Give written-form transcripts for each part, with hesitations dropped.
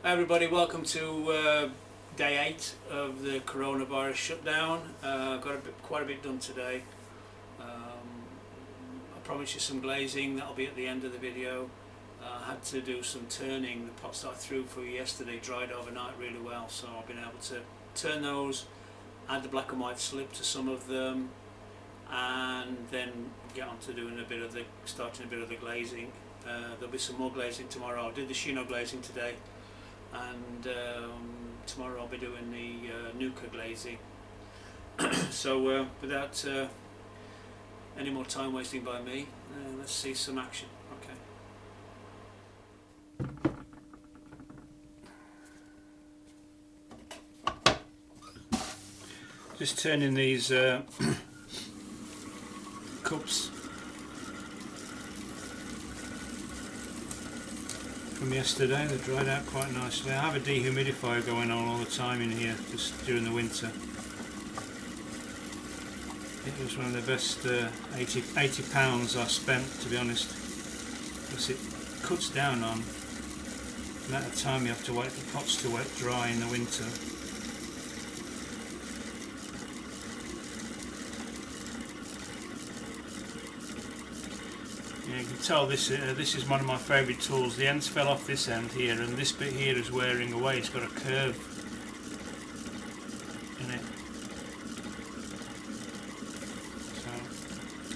Hi everybody, welcome to day 8 of the coronavirus shutdown. Got quite a bit done today. I promised you some glazing, that'll be at the end of the video. I had to do some turning. The pots that I threw for you yesterday dried overnight really well, so I've been able to turn those, add the black and white slip to some of them, and then get on to doing starting a bit of the glazing. There'll be some more glazing tomorrow. I did the chino glazing today, and tomorrow I'll be doing the nuka glazing. So without any more time wasting by me, let's see some action. Okay. Just turning these cups from yesterday. They dried out quite nicely. I have a dehumidifier going on all the time in here, just during the winter. It was one of the best £80 I spent, to be honest, because it cuts down on the amount of time you have to wait for pots to wet dry in the winter. You can tell this is one of my favourite tools. The ends fell off this end here, and this bit here is wearing away. It's got a curve in it. So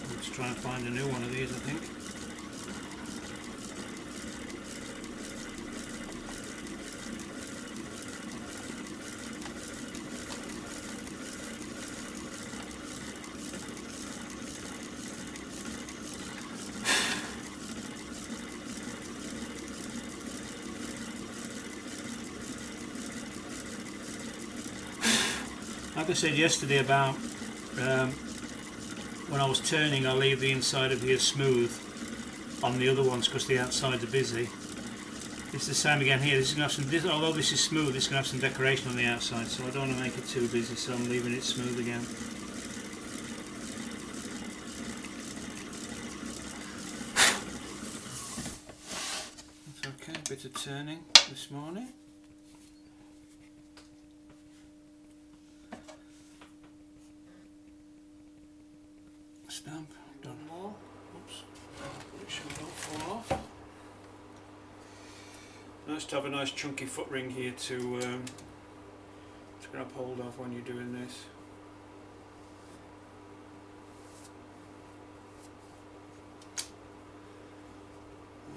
I'll just try and find a new one of these, I think. Like I said yesterday about when I was turning, I leave the inside of here smooth on the other ones because the outsides are busy. It's the same again here. This is going to have some, although this is smooth, it's going to have some decoration on the outside, so I don't want to make it too busy, so I'm leaving it smooth again. That's okay, a bit of turning this morning. Stamp, done more. Oops, it should not fall off. Nice to have a nice chunky foot ring here to grab hold of when you're doing this.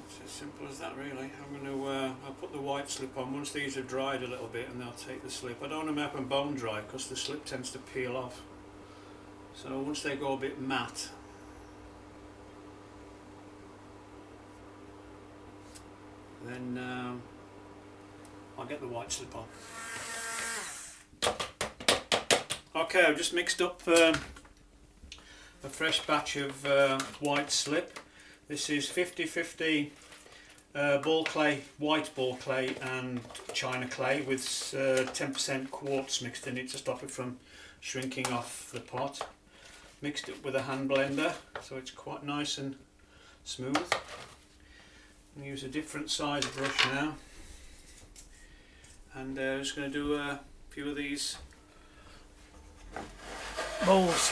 It's as simple as that, really. I'm going to I'll put the white slip on once these have dried a little bit, and I'll take the slip. I don't want to make them bone dry because the slip tends to peel off. So once they go a bit matte, then I'll get the white slip on. Okay, I've just mixed up a fresh batch of white slip. This is 50-50 ball clay, white ball clay and china clay with 10% quartz mixed in it to stop it from shrinking off the pot. Mixed it with a hand blender so it's quite nice and smooth. I'm going to use a different size brush now, and I'm just going to do a few of these bowls.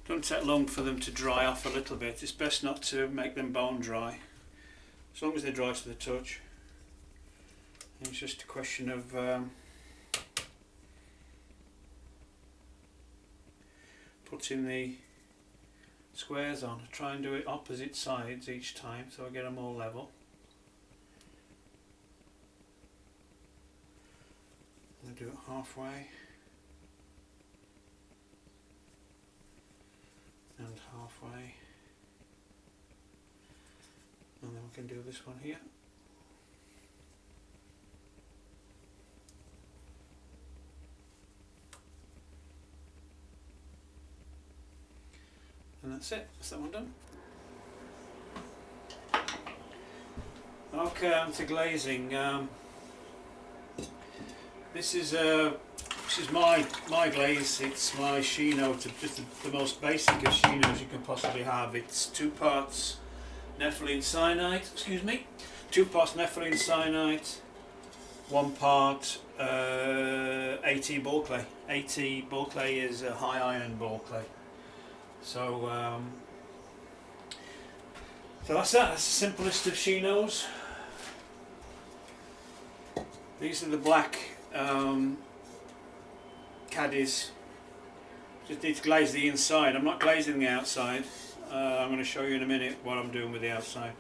Don't take long for them to dry off a little bit. It's best not to make them bone dry, as long as they dry to the touch. And it's just a question of putting the squares on. I try and do it opposite sides each time so I get them all level. I'll do it halfway and halfway, and then we can do this one here. And that's it, that's that one done. Okay, on to glazing. This is my glaze. It's my chino, just the most basic of chinos you can possibly have. It's 2 parts nepheline cyanide, excuse me, 2 parts nepheline cyanite, 1 part AT ball clay. AT ball clay is a high iron ball clay. So that's that. That's the simplest of chinos. These are the black caddies. Just need to glaze the inside. I'm not glazing the outside. I'm going to show you in a minute what I'm doing with the outside.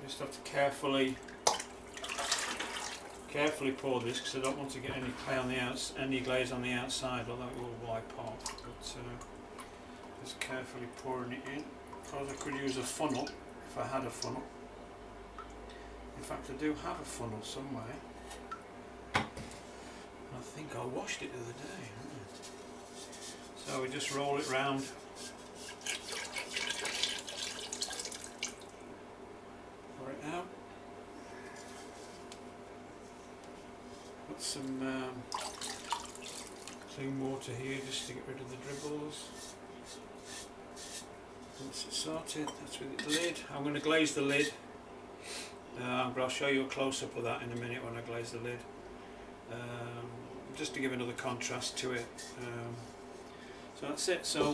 Just have to carefully pour this because I don't want to get any clay on the any glaze on the outside, although it will wipe off. But just carefully pouring it in. Because I could use a funnel if I had a funnel. In fact, I do have a funnel somewhere. I think I washed it the other day. So we just roll it round. Pour it out. Got some clean water here just to get rid of the dribbles. Once it's sorted, that's with the lid. I'm going to glaze the lid. But I'll show you a close-up of that in a minute when I glaze the lid. Just to give another contrast to it. So that's it. So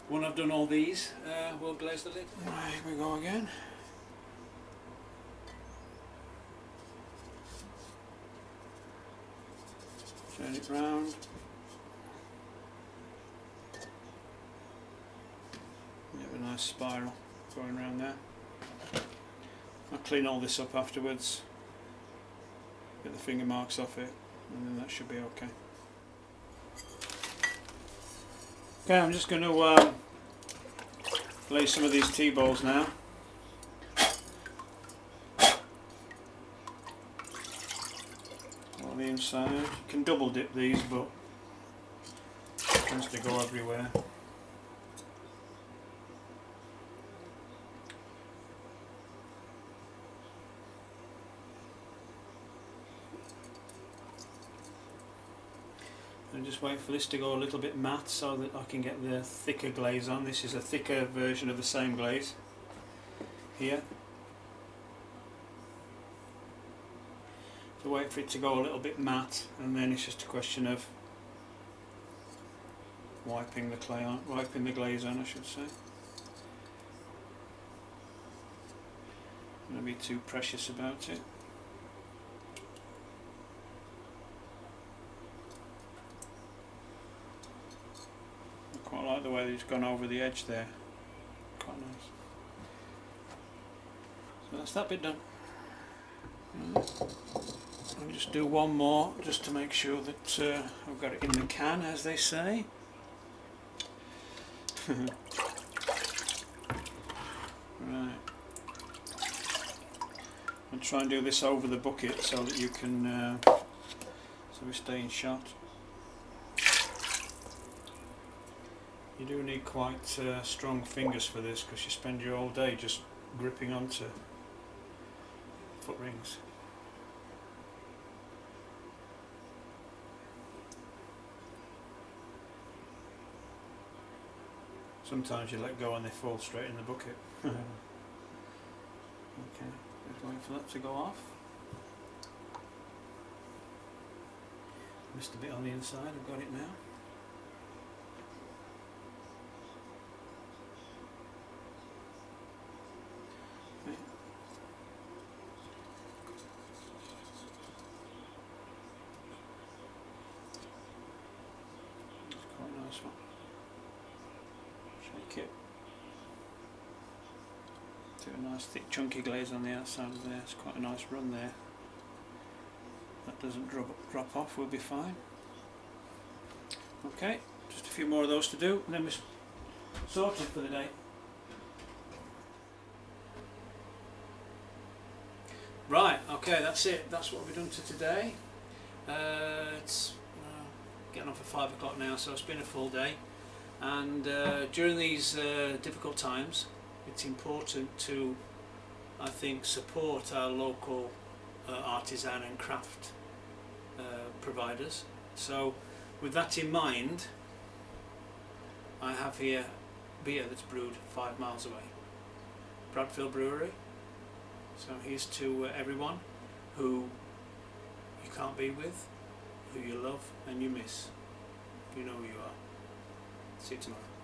when I've done all these, we'll glaze the lid. Right, here we go again. Turn it round. You have a nice spiral going around there. I'll clean all this up afterwards, get the finger marks off it, and then that should be okay. Okay, I'm just going to glaze some of these tea bowls now. On the inside, you can double dip these, but it tends to go everywhere. And just wait for this to go a little bit matte so that I can get the thicker glaze on. This is a thicker version of the same glaze here. So wait for it to go a little bit matte, and then it's just a question of wiping the glaze on, I should say. Don't be too precious about it. I like the way that it's gone over the edge there. Quite nice. So that's that bit done. I'll just do one more just to make sure that I've got it in the can, as they say. Right. I'll try and do this over the bucket so that you can so we stay in shot. You do need quite strong fingers for this because you spend your whole day just gripping onto foot rings. Sometimes you let go and they fall straight in the bucket. Okay, just waiting for that to go off. Missed a bit on the inside, I've got it now. Nice one. Shake it. Do a nice thick chunky glaze on the outside of there. It's quite a nice run there. That doesn't drop off, we'll be fine. Okay, just a few more of those to do and then we're sorted for the day. Right, okay, that's it. That's what we've done to today. It's getting on for 5 o'clock now, so it's been a full day, and during these difficult times it's important to, I think, support our local artisan and craft providers. So with that in mind, I have here beer that's brewed 5 miles away, Bradfield Brewery. So here's to everyone who you can't be with, who you love and you miss. You know who you are. See you tomorrow.